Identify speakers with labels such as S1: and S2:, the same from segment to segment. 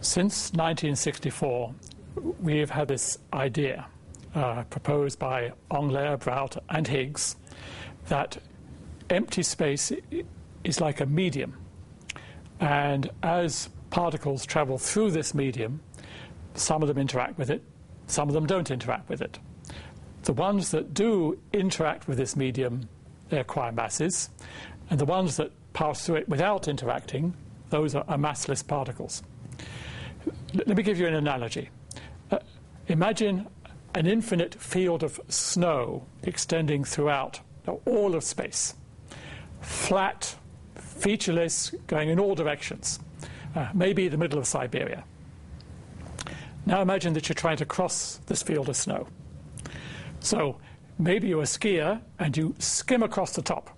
S1: Since 1964, we have had this idea proposed by Englert, Brout and Higgs that empty space is like a medium, and as particles travel through this medium, some of them interact with it, some of them don't interact with it. The ones that do interact with this medium, they acquire masses, and the ones that pass through it without interacting, those are massless particles. Let me give you an analogy. Imagine an infinite field of snow extending throughout all of space. Flat, featureless, going in all directions. Maybe the middle of Siberia. Now imagine that you're trying to cross this field of snow. So maybe you're a skier and you skim across the top.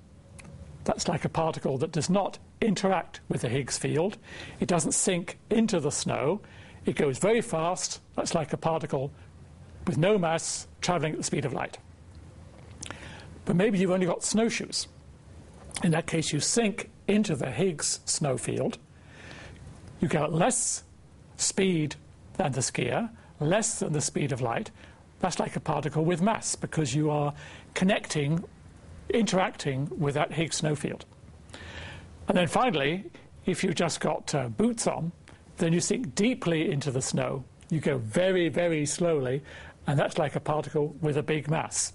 S1: That's like a particle that does not interact with the Higgs field. It doesn't sink into the snow. It goes very fast. That's like a particle with no mass traveling at the speed of light. But maybe you've only got snowshoes. In that case, you sink into the Higgs snow field. You get less speed than the skier, less than the speed of light. That's like a particle with mass because you are interacting with that Higgs snow field. And then finally, if you've just got boots on, then you sink deeply into the snow. You go very, very slowly, and that's like a particle with a big mass.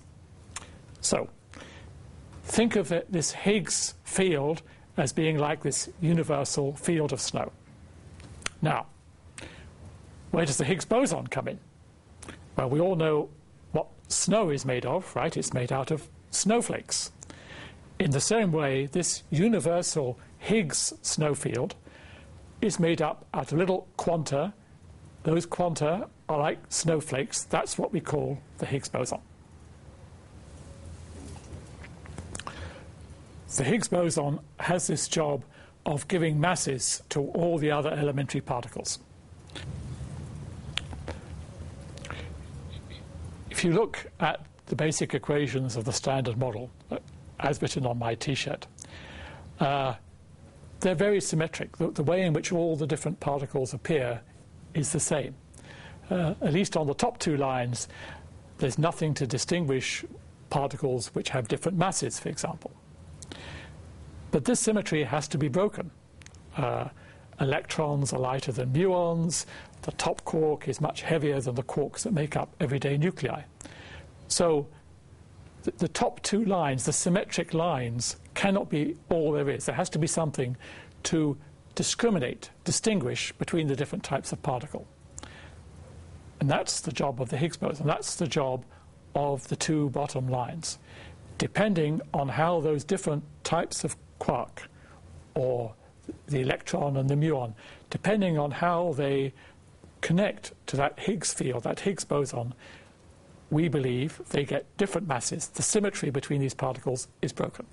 S1: So think of this Higgs field as being like this universal field of snow. Now, where does the Higgs boson come in? Well, we all know what snow is made of, right? It's made out of snowflakes. In the same way, this universal Higgs snow field is made up out of little quanta. Those quanta are like snowflakes. That's what we call the Higgs boson. The Higgs boson has this job of giving masses to all the other elementary particles. If you look at the basic equations of the Standard Model, as written on my T-shirt, they're very symmetric. The way in which all the different particles appear is the same. At least on the top two lines, there's nothing to distinguish particles which have different masses, for example. But this symmetry has to be broken. Electrons are lighter than muons. The top quark is much heavier than the quarks that make up everyday nuclei. So the top two lines, the symmetric lines, cannot be all there is. There has to be something to distinguish between the different types of particle. And that's the job of the Higgs boson. That's the job of the two bottom lines. Depending on how those different types of quark, or the electron and the muon, depending on how they connect to that Higgs field, that Higgs boson, we believe they get different masses. The symmetry between these particles is broken.